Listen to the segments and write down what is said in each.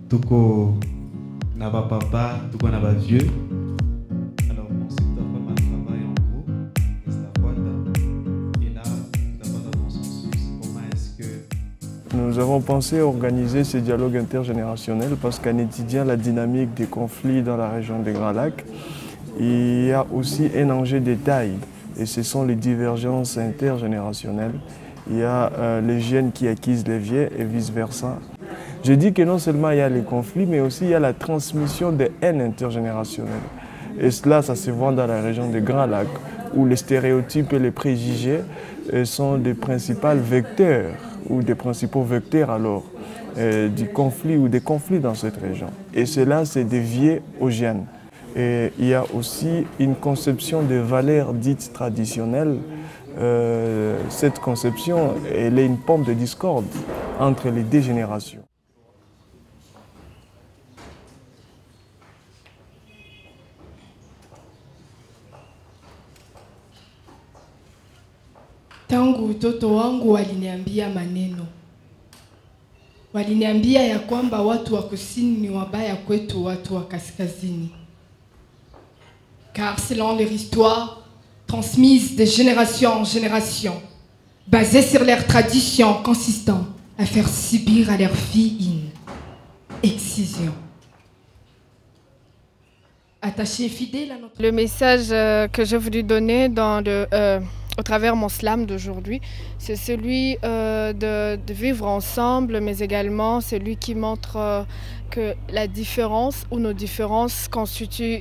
tuko na ba papa, tuko na ba vieux. Alors mon secteur femme travaille en groupe, et là, nous avons un consensus. Comment est-ce que nous avons pensé organiser ce dialogue intergénérationnel parce qu'en étudiant la dynamique des conflits dans la région des Grands Lacs, il y a aussi un enjeu de taille et ce sont les divergences intergénérationnelles. Il y a les jeunes qui acquisent les vieux et vice-versa. Je dis que non seulement il y a les conflits, mais aussi il y a la transmission des haines intergénérationnelles. Et cela, ça se voit dans la région des Grands Lacs, où les stéréotypes et les préjugés sont des principaux vecteurs, ou des principaux vecteurs alors, du conflit ou des conflits dans cette région. Et cela, c'est dévié aux jeunes. Et il y a aussi une conception de valeurs dites traditionnelles. Cette conception, elle est une pompe de discorde entre les deux générations. Tangu utoto wangu waliniambia maneno. Waliniambia ya kwamba watu wa kusini ni wabaya kwetu watu wa kaskazini. Car selon leur histoire, transmise de génération en génération, basée sur leurs traditions consistant à faire subir à leurs filles une excision. Attachés fidèles à notre... Le message que je voulais donner au travers mon slam d'aujourd'hui, c'est celui de vivre ensemble, mais également celui qui montre que la différence ou nos différences constituent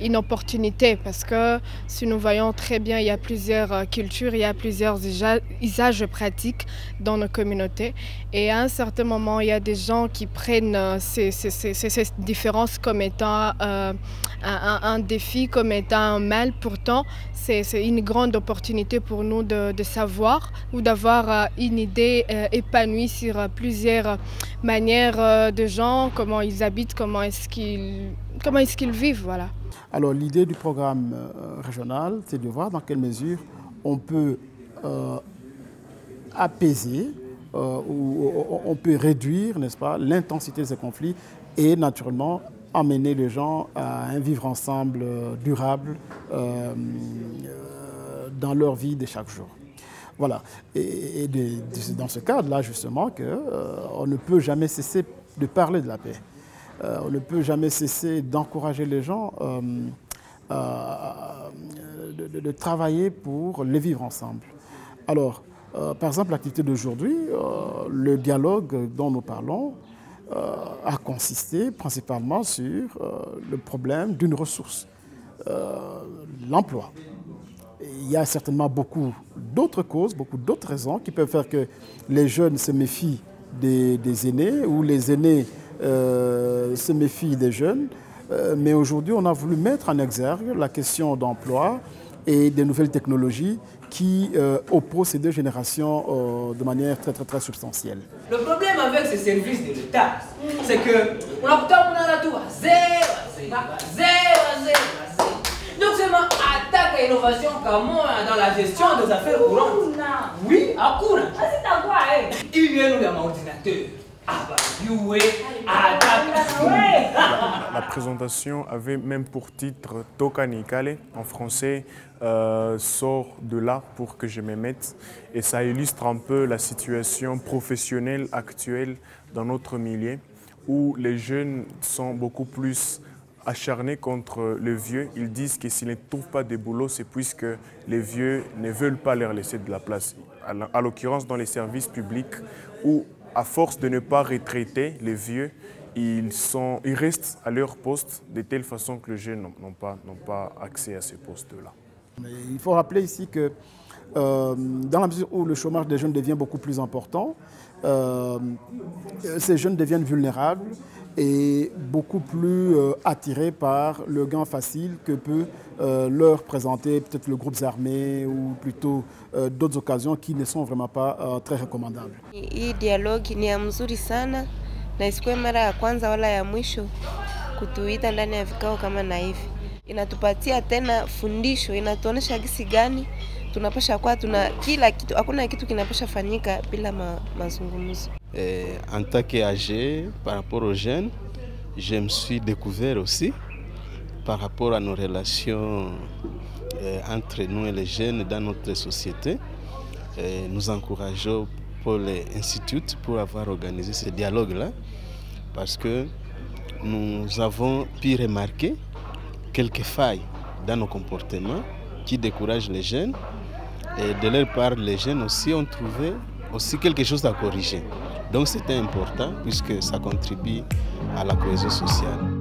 une opportunité, parce que si nous voyons très bien, il y a plusieurs cultures, il y a plusieurs usages pratiques dans nos communautés, et à un certain moment, il y a des gens qui prennent ces différences comme étant un défi, comme étant un mal. Pourtant, c'est une grande opportunité pour nous de savoir ou d'avoir une idée épanouie sur plusieurs manières de gens, comment ils habitent, comment est-ce qu'ils vivent, voilà. Alors l'idée du programme régional, c'est de voir dans quelle mesure on peut apaiser ou on peut réduire, n'est-ce pas, l'intensité de ces conflits et naturellement amener les gens à un vivre ensemble durable dans leur vie de chaque jour. Voilà. Et c'est dans ce cadre-là justement qu'on ne peut jamais cesser de parler de la paix. On ne peut jamais cesser d'encourager les gens de travailler pour les vivre ensemble. Alors, par exemple, l'activité d'aujourd'hui, le dialogue dont nous parlons a consisté principalement sur le problème d'une ressource, l'emploi. Il y a certainement beaucoup d'autres causes, beaucoup d'autres raisons qui peuvent faire que les jeunes se méfient des aînés ou les aînés se méfient des jeunes, mais aujourd'hui on a voulu mettre en exergue la question d'emploi et des nouvelles technologies qui opposent ces deux générations de manière très substantielle. Le problème avec ces services de l'État, c'est que on a tout à zéro. Donc c'est ma attaque à l'innovation dans la gestion des affaires courantes. Oui, à courant. Il vient nous d'un ordinateur. La présentation avait même pour titre Toka Nikale, en français, sort de là pour que je me mette. Et ça illustre un peu la situation professionnelle actuelle dans notre milieu, où les jeunes sont beaucoup plus acharnés contre les vieux. Ils disent que s'ils ne trouvent pas de boulot, c'est puisque les vieux ne veulent pas leur laisser de la place. À l'occurrence dans les services publics, où à force de ne pas retraiter les vieux, ils restent à leur poste de telle façon que les jeunes n'ont pas accès à ces postes-là. Il faut rappeler ici que dans la mesure où le chômage des jeunes devient beaucoup plus important, ces jeunes deviennent vulnérables et beaucoup plus attirés par le gain facile que peut leur présenter peut-être le groupe armé ou plutôt d'autres occasions qui ne sont vraiment pas très recommandables. Hii dialogue ni ya mzuri sana na isikuwe mara ya kwanza wala ya mwisho kutuita ndani ya vikao kama na hivi. Inatupatia tena fundisho, inatuonesha gisi gani tunapasha kuwa kila kitu, hakuna kitu kinapasha fanyika bila mazungumzo. En tant qu'âgé, par rapport aux jeunes, je me suis découvert aussi par rapport à nos relations entre nous et les jeunes dans notre société. Nous encourageons Paul Institute pour avoir organisé ce dialogue-là parce que nous avons pu remarquer quelques failles dans nos comportements qui découragent les jeunes et de leur part les jeunes aussi ont trouvé aussi quelque chose à corriger. Donc c'était important puisque ça contribue à la cohésion sociale.